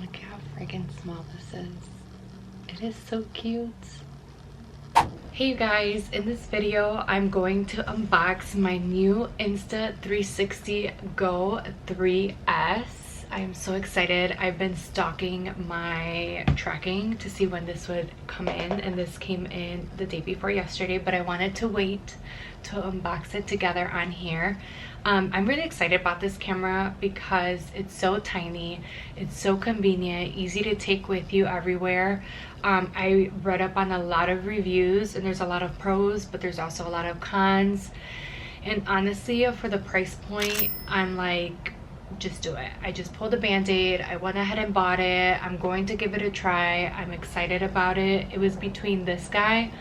Look how friggin' small this is. It is so cute. Hey you guys, in this video I'm going to unbox my new Insta360 Go 3S. I am so excited. I've been stalking my tracking to see when this would come in, and this came in the day before yesterday, but I wanted to wait to unbox it together on here. I'm really excited about this camera because it's so tiny, it's so convenient, easy to take with you everywhere. I read up on a lot of reviews and there's a lot of pros, but there's also a lot of cons. And honestly, for the price point, I'm like, just do it. I just pulled a band-aid. I went ahead and bought it. I'm going to give it a try. I'm excited about it. It was between this guy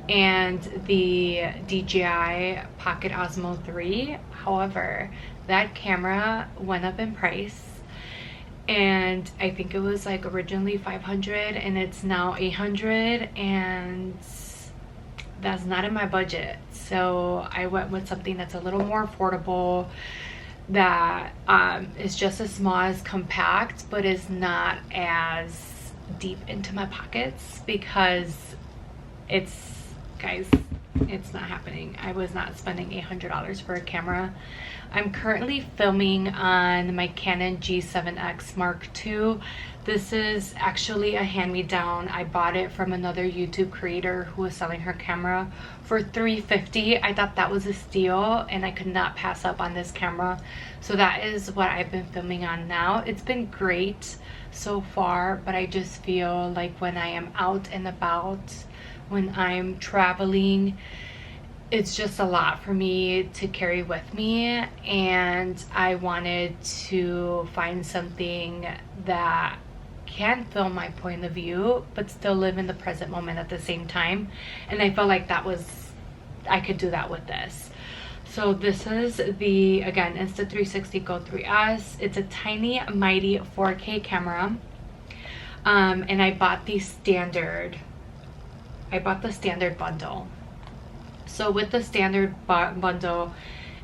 and the DJI Pocket Osmo 3. However, that camera went up in price, and I think it was like originally $500 and it's now $800, and that's not in my budget. So I went with something that's a little more affordable, that is just as small as compact, but is not as deep into my pockets, because guys, it's not happening. I was not spending $800 for a camera. I'm currently filming on my Canon G7X Mark II. This is actually a hand-me-down. I bought it from another YouTube creator who was selling her camera for $350. I thought that was a steal, and I could not pass up on this camera. So that is what I've been filming on now. It's been great so far, but I just feel like when I am out and about, when I'm traveling, it's just a lot for me to carry with me, and I wanted to find something that can film my point of view but still live in the present moment at the same time, and I felt like I could do that with this. So this is the, again, Insta360 Go 3S. It's a tiny mighty 4K camera, and I bought the standard bundle. So with the standard bundle,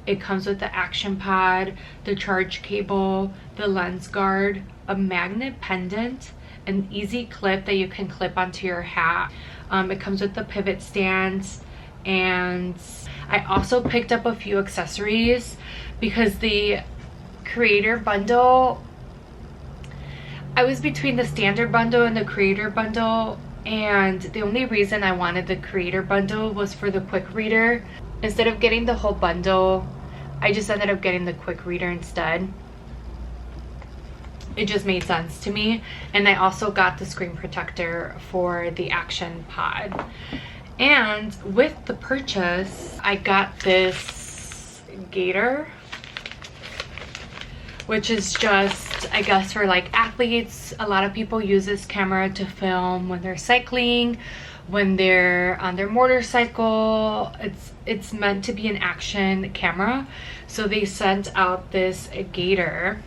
it comes with the action pod, the charge cable, the lens guard, a magnet pendant, an easy clip that you can clip onto your hat. It comes with the pivot stands, and I also picked up a few accessories because the creator bundle, I was between the standard bundle and the creator bundle, and the only reason I wanted the creator bundle was for the quick reader. Instead of getting the whole bundle, I just ended up getting the quick reader instead. It just made sense to me. And I also got the screen protector for the action pod. And with the purchase, I got this gator, which is just, I guess, for like athletes. A lot of people use this camera to film when they're cycling, when they're on their motorcycle. It's meant to be an action camera. So they sent out this gator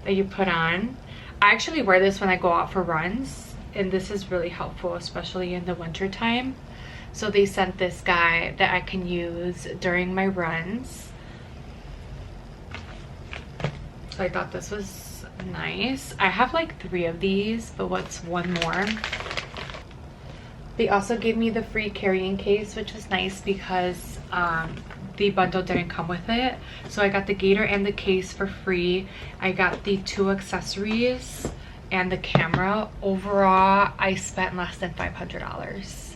that you put on. I actually wear this when I go out for runs, and this is really helpful, especially in the winter time. So they sent this guy that I can use during my runs. So I thought this was nice. I have like 3 of these, but what's one more? They also gave me the free carrying case, which was nice because the bundle didn't come with it. So I got the gator and the case for free. I got the 2 accessories and the camera. Overall, I spent less than $500,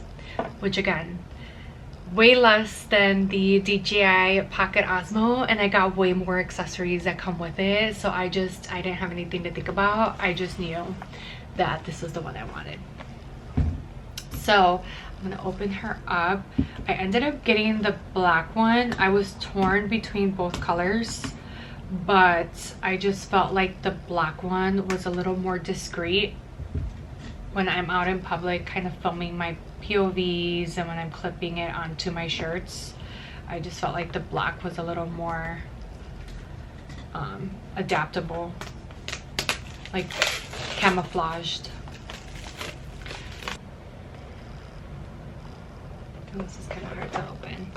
which again, way less than the DJI Pocket Osmo, and I got way more accessories that come with it. So I didn't have anything to think about. I just knew that this was the one I wanted. So I'm gonna open her up. I ended up getting the black one. I was torn between both colors, but I just felt like the black one was a little more discreet when I'm out in public, kind of filming my POVs, and when I'm clipping it onto my shirts. I just felt like the black was a little more adaptable, like camouflaged. Oh, this is kind of hard to open.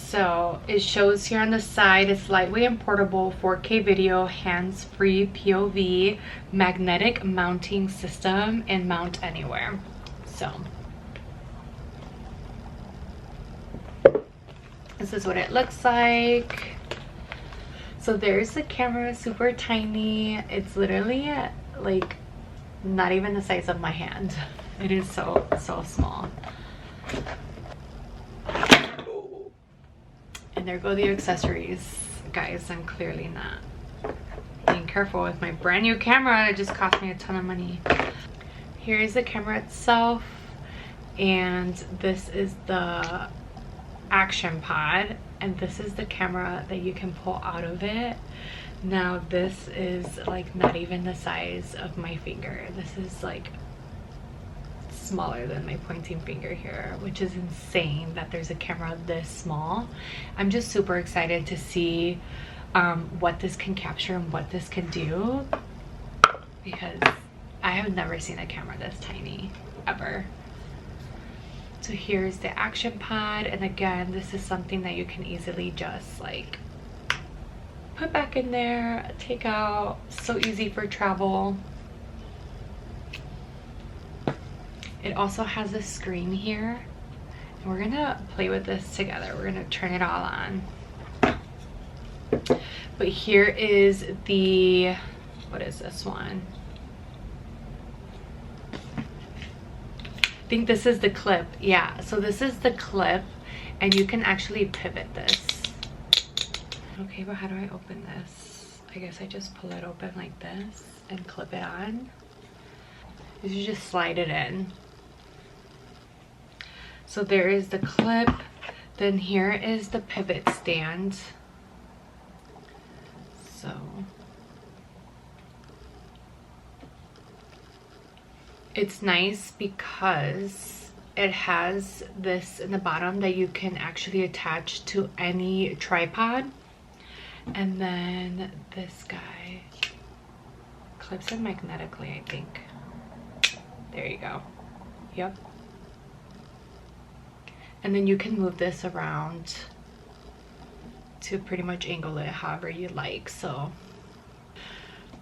So it shows here on the side, it's lightweight and portable 4K video, hands-free POV, magnetic mounting system, and mount anywhere. So this is what it looks like. So there's the camera, super tiny. It's literally like not even the size of my hand. It is so small. And there go the accessories. Guys, I'm clearly not being careful with my brand new camera. It just cost me a ton of money. Here is the camera itself, and this is the action pod, and this is the camera that you can pull out of it. Now this is like not even the size of my finger. This is like smaller than my pointing finger here, which is insane that there's a camera this small. I'm just super excited to see what this can capture and what this can do, because I have never seen a camera this tiny ever. So here's the action pod, and again, this is something that you can easily just like put back in there, take out. So easy for travel. It also has a screen here, and we're gonna play with this together. We're gonna turn it all on. But here is the, what is this one? I think this is the clip. Yeah, so this is the clip, and you can actually pivot this. Okay, but how do I open this? I guess I just pull it open like this and clip it on. You just slide it in. So there is the clip. Then here is the pivot stand. So it's nice because it has this in the bottom that you can actually attach to any tripod. And then this guy clips in magnetically, I think. There you go. Yep. And then you can move this around to pretty much angle it however you like. So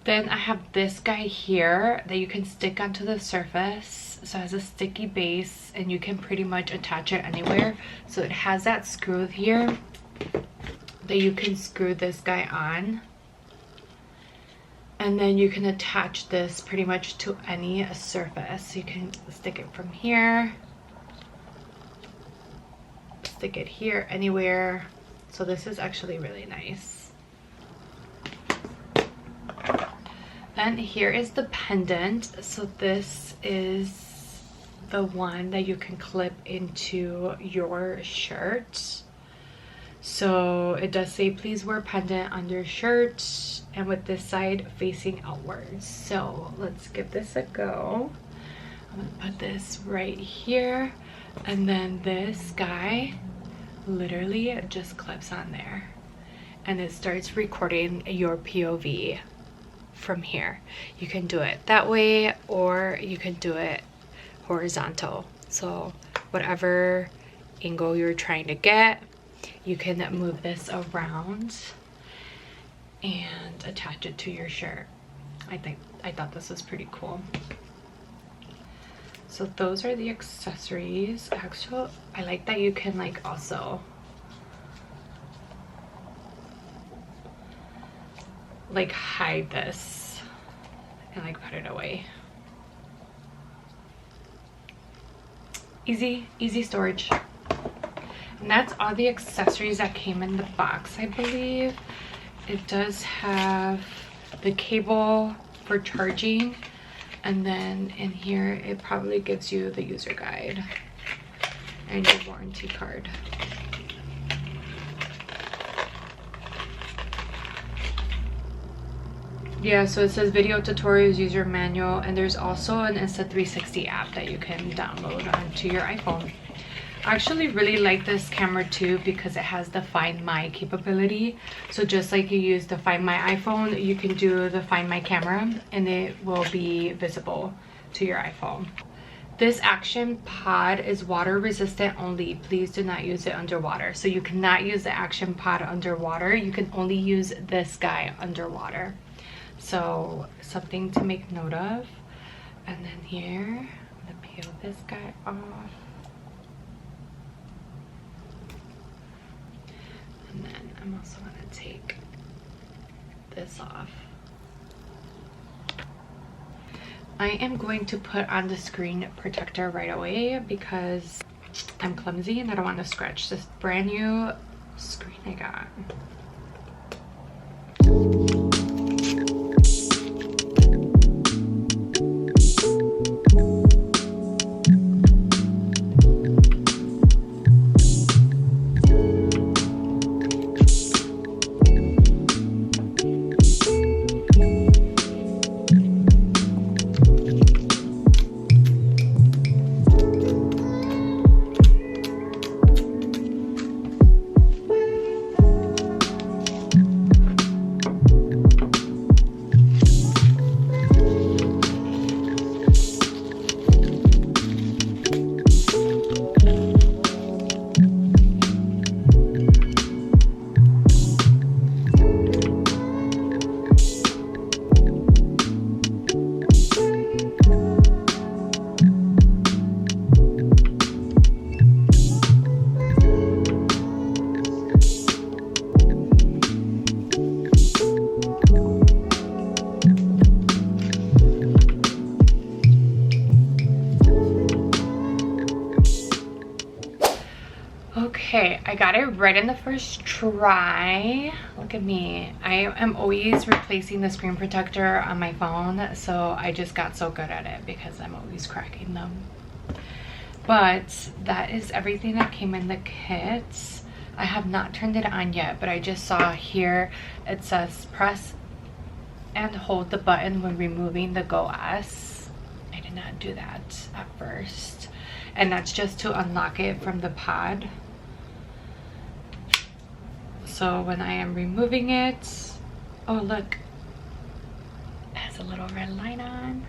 then I have this guy here that you can stick onto the surface. So it has a sticky base, and you can pretty much attach it anywhere. So it has that screw here that you can screw this guy on, and then you can attach this pretty much to any surface. You can stick it from here, stick it here, anywhere. So this is actually really nice. Then here is the pendant. So this is the one that you can clip into your shirt. So it does say please wear pendant on your shirt, and with this side facing outwards. So let's give this a go. I'm gonna put this right here, and then this guy literally just clips on there, and it starts recording your POV from here. You can do it that way, or you can do it horizontal. So whatever angle you're trying to get, you can move this around and attach it to your shirt. I thought this was pretty cool. So those are the accessories. Actually, I like that you can like also like hide this and like put it away. Easy storage. And that's all the accessories that came in the box, I believe. It does have the cable for charging, and then in here it probably gives you the user guide and your warranty card. Yeah, so it says video tutorials, user manual, and there's also an Insta360 app that you can download onto your iPhone. I actually really like this camera too because it has the Find My capability. So just like you use the Find My iPhone, you can do the Find My camera, and it will be visible to your iPhone. This action pod is water resistant only. Please do not use it underwater. So you cannot use the action pod underwater. You can only use this guy underwater. So something to make note of. And then here, I'm gonna peel this guy off. And then I'm also gonna take this off. I am going to put on the screen protector right away because I'm clumsy and I don't want to scratch this brand new screen I got. Okay, I got it right in the first try. Look at me. I am always replacing the screen protector on my phone, so I just got so good at it because I'm always cracking them. But that is everything that came in the kit. I have not turned it on yet, but I just saw here it says press and hold the button when removing the GoS. I did not do that at first. And that's just to unlock it from the pod. So when I am removing it, oh look, it has a little red light on.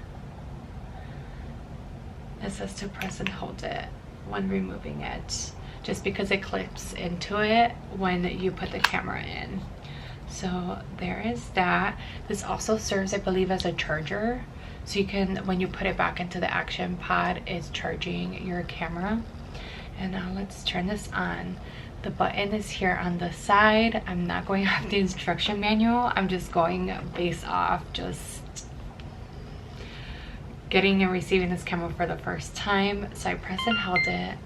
It says to press and hold it when removing it, just because it clips into it when you put the camera in. So there is that. This also serves, I believe, as a charger. So you can, when you put it back into the action pod, it's charging your camera. And now let's turn this on. The button is here on the side. I'm not going off the instruction manual. I'm just going based off just getting and receiving this camera for the first time. So I pressed and held it,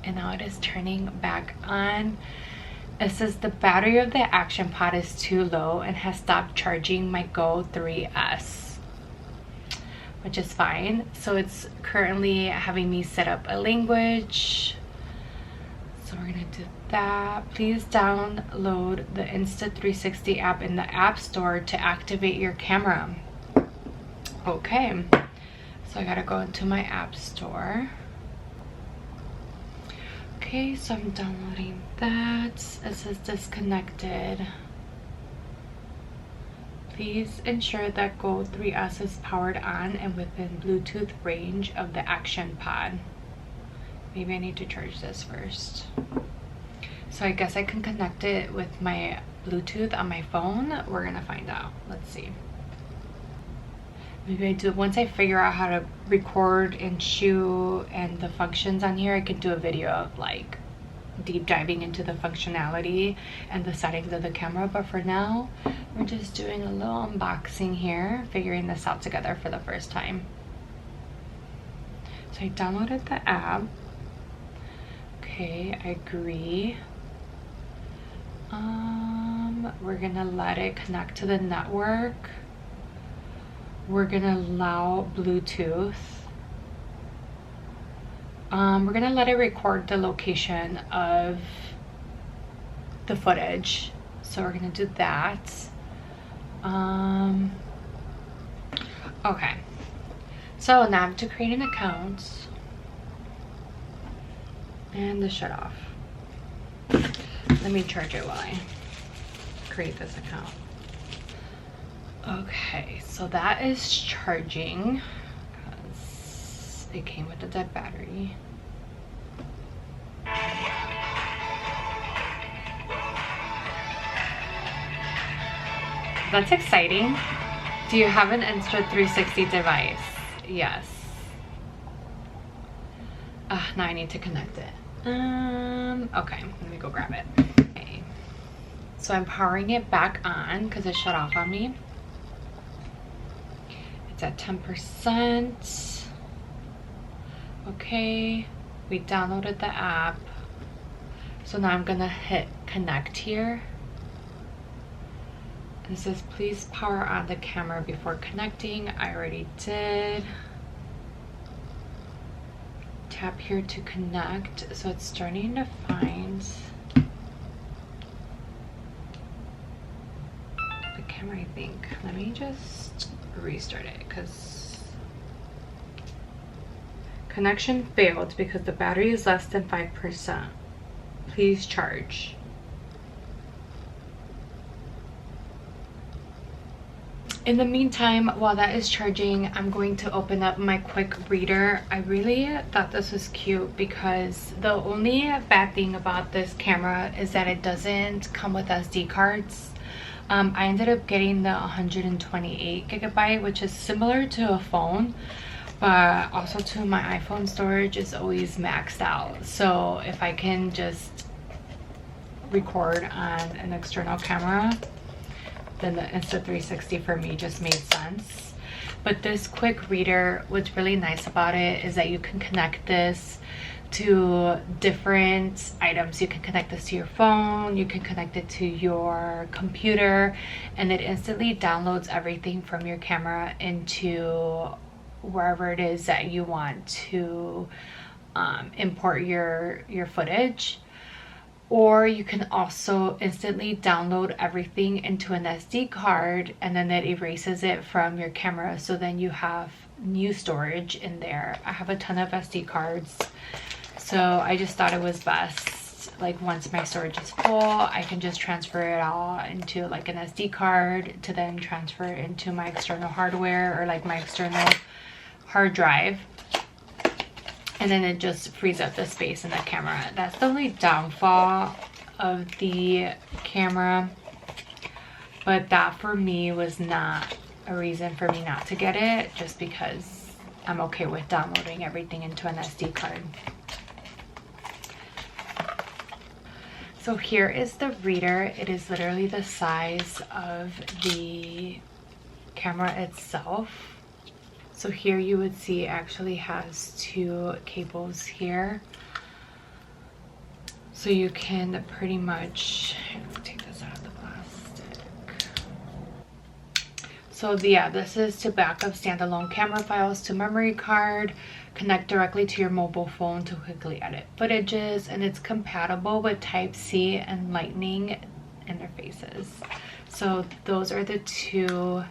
and now it is turning back on. It says the battery of the action pod is too low and has stopped charging my Go 3S, which is fine. So it's currently having me set up a language. So we're gonna do that. Please download the Insta360 app in the App Store to activate your camera. Okay, so I gotta go into my App Store. Okay, so I'm downloading that. It says disconnected. Please ensure that Go 3S is powered on and within Bluetooth range of the action pod. Maybe I need to charge this first. So I guess I can connect it with my Bluetooth on my phone. We're gonna find out. Let's see. Maybe I do, once I figure out how to record and shoot and the functions on here, I could do a video of like deep diving into the functionality and the settings of the camera. But for now, we're just doing a little unboxing here, figuring this out together for the first time. So I downloaded the app. Okay, I agree. We're gonna let it connect to the network. We're gonna allow Bluetooth. We're gonna let it record the location of the footage. So we're gonna do that. Okay. So now I have to create an account. And the shut off. Let me charge it while I create this account. Okay, so that is charging. 'Cause it came with a dead battery. That's exciting. Do you have an Insta360 device? Yes. Now I need to connect it. Okay, let me go grab it. Okay. So I'm powering it back on because it shut off on me. It's at 10%. Okay, we downloaded the app. So now I'm gonna hit connect here. And it says, please power on the camera before connecting. I already did. Tap here to connect. So it's starting to find the camera, I think. Let me just restart it because connection failed because the battery is less than 5%. Please charge. In the meantime, while that is charging, I'm going to open up my quick reader. I really thought this was cute because the only bad thing about this camera is that it doesn't come with SD cards. I ended up getting the 128 gigabyte, which is similar to a phone, but also to my iPhone storage is always maxed out. So if I can just record on an external camera, then the Insta360 for me just made sense. But this quick reader, what's really nice about it is that you can connect this to different items. You can connect this to your phone, you can connect it to your computer, and it instantly downloads everything from your camera into wherever it is that you want to import your footage. Or you can also instantly download everything into an SD card and then it erases it from your camera, so then you have new storage in there. I have a ton of SD cards, so I just thought it was best, like once my storage is full, I can just transfer it all into like an SD card to then transfer it into my external hardware or like my external hard drive. And then it just frees up the space in the camera. That's the only downfall of the camera. But that for me was not a reason for me not to get it, just because I'm okay with downloading everything into an SD card. So here is the reader. It is literally the size of the camera itself. So here you would see it actually has two cables here. So you can pretty much, let's take this out of the plastic. So yeah, this is to back up standalone camera files to memory card, connect directly to your mobile phone to quickly edit footages, and it's compatible with Type-C and Lightning interfaces. So those are the two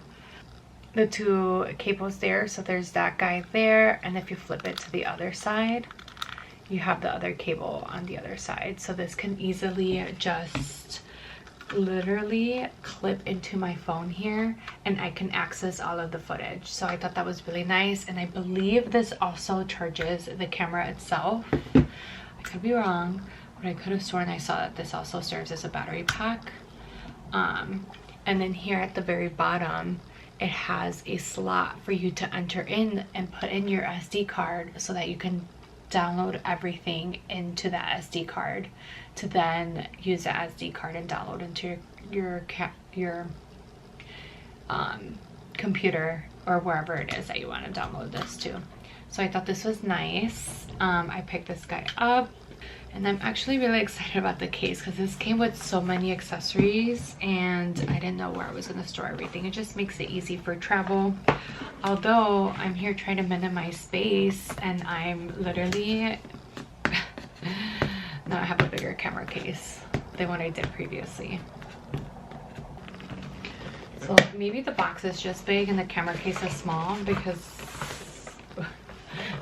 cables there. So there's that guy there, and if you flip it to the other side, you have the other cable on the other side. So this can easily just literally clip into my phone here, and I can access all of the footage. So I thought that was really nice, and I believe this also charges the camera itself. I could be wrong, but I could have sworn I saw that this also serves as a battery pack. And then here at the very bottom, it has a slot for you to enter in and put in your SD card so that you can download everything into that SD card to then use the SD card and download into your computer or wherever it is that you want to download this to. So I thought this was nice. I picked this guy up, and I'm actually really excited about the case because this came with so many accessories and I didn't know where I was going to store everything. It just makes it easy for travel. Although I'm here trying to minimize space, and I'm literally now I have a bigger camera case than what I did previously. So maybe the box is just big and the camera case is small, because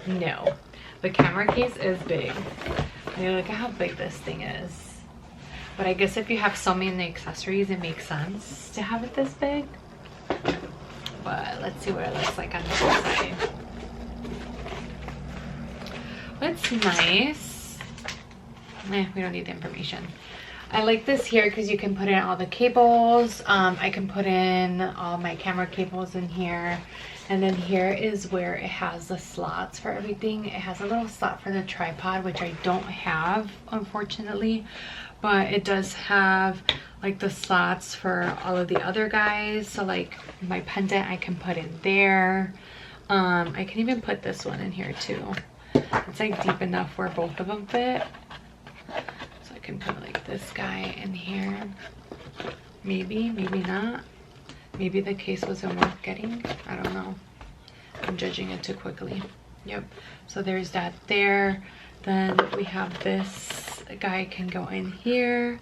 no, the camera case is big. I mean, look at how big this thing is. But I guess if you have so many accessories, it makes sense to have it this big. But let's see what it looks like on the other side. It's nice. We don't need the information. I like this here because you can put in all the cables. I can put in all my camera cables in here. And then here is where it has the slots for everything. It has a little slot for the tripod, which I don't have, unfortunately. But it does have like the slots for all of the other guys. So like my pendant I can put in there. I can even put this one in here too. It's like deep enough where both of them fit. So I can put like this guy in here. Maybe, maybe not. Maybe the case wasn't worth getting. I don't know. I'm judging it too quickly. Yep. So there's that there. Then we have this guy can go in here.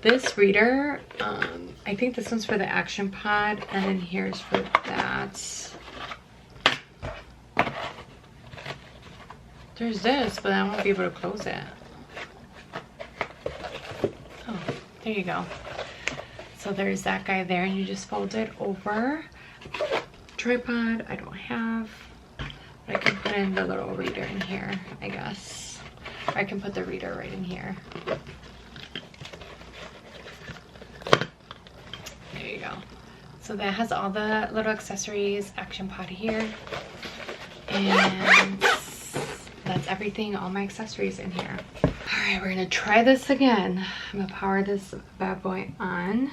This reader, I think this one's for the action pod. And then here's for that. There's this, but I won't be able to close it. Oh, there you go. So there's that guy there, and you just fold it over. Tripod I don't have, but I can put in the little reader in here, I guess. Or I can put the reader right in here. There you go. So that has all the little accessories, action pod here, and that's everything, all my accessories in here. All right, we're gonna try this again. I'm gonna power this bad boy on.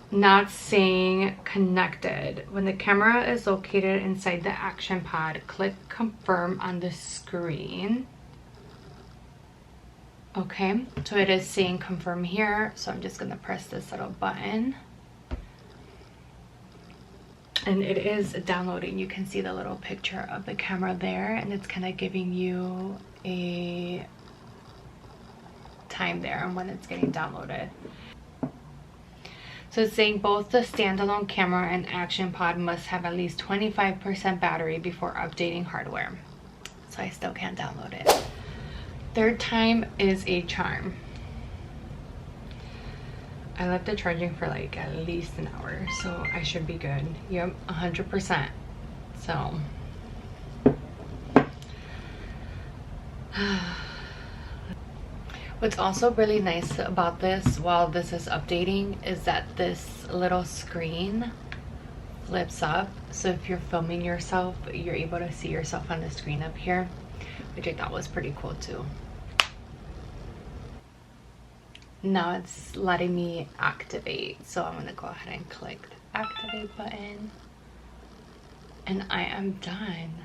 Not saying connected. When the camera is located inside the action pod, click confirm on the screen. Okay, so it is saying confirm here, so I'm just gonna press this little button. And it is downloading. You can see the little picture of the camera there, and it's kind of giving you a time there on when it's getting downloaded. So it's saying both the standalone camera and action pod must have at least 25% battery before updating hardware. So I still can't download it. Third time is a charm. I left it charging for like at least an hour, so I should be good. Yep, 100%. So what's also really nice about this while this is updating is that this little screen flips up. So if you're filming yourself, you're able to see yourself on the screen up here, which I thought was pretty cool too. Now it's letting me activate. So I'm gonna go ahead and click the activate button. And I am done.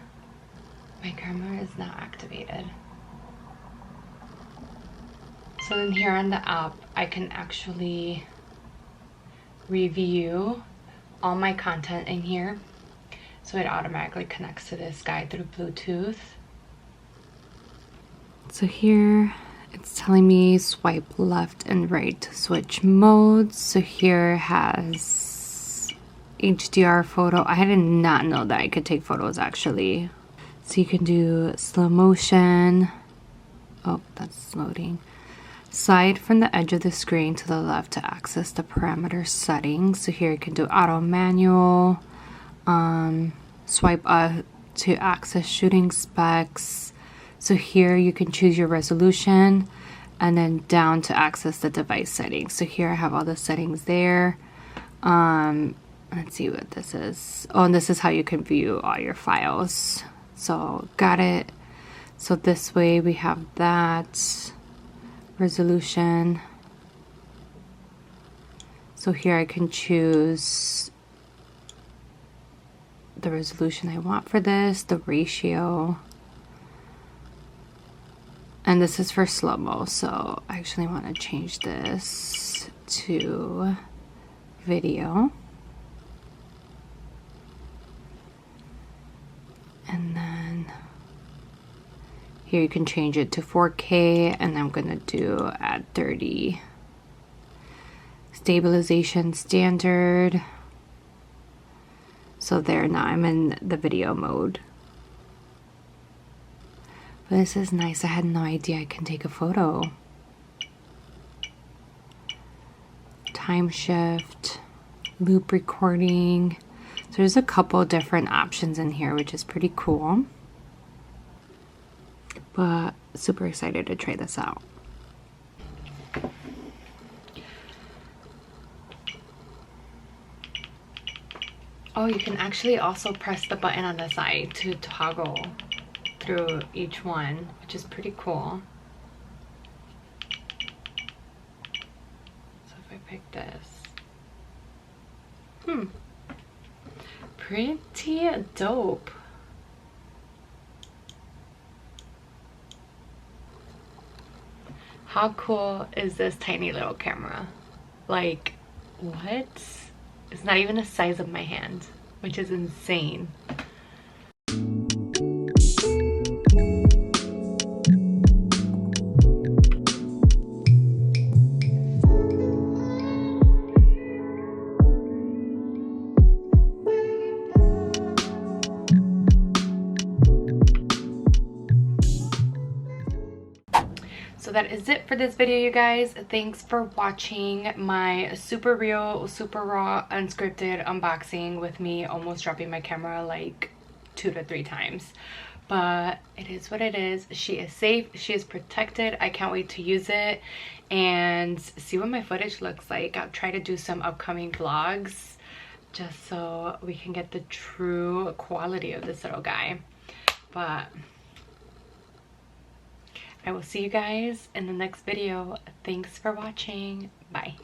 My camera is now activated. So in here on the app, I can actually review all my content in here. So it automatically connects to this guy through Bluetooth. So here it's telling me swipe left and right to switch modes. So here has HDR photo. I did not know that I could take photos actually. So you can do slow motion. Oh, that's loading. Slide from the edge of the screen to the left to access the parameter settings. So here you can do auto manual. Swipe up to access shooting specs. So here you can choose your resolution, and then down to access the device settings. So here I have all the settings there. Let's see what this is. Oh, and this is how you can view all your files. So got it. So this way we have that resolution. So here I can choose the resolution I want for this, the ratio. And this is for slow-mo, so I actually want to change this to video. And then here you can change it to 4K, and I'm going to do at 30. Stabilization standard. So there, now I'm in the video mode. But this is nice. I had no idea I can take a photo. Time shift, loop recording. So there's a couple different options in here, which is pretty cool. but super excited to try this out. Oh, you can actually also press the button on the side to toggle through each one, which is pretty cool. So if I pick this, pretty dope. How cool is this tiny little camera? Like, what? It's not even the size of my hand, which is insane. So that is it for this video, you guys. Thanks for watching my super real, super raw, unscripted unboxing with me almost dropping my camera like 2 to 3 times. But it is what it is. She is safe, she is protected. I can't wait to use it and see what my footage looks like. I'll try to do some upcoming vlogs just so we can get the true quality of this little guy. But I will see you guys in the next video. Thanks for watching. Bye.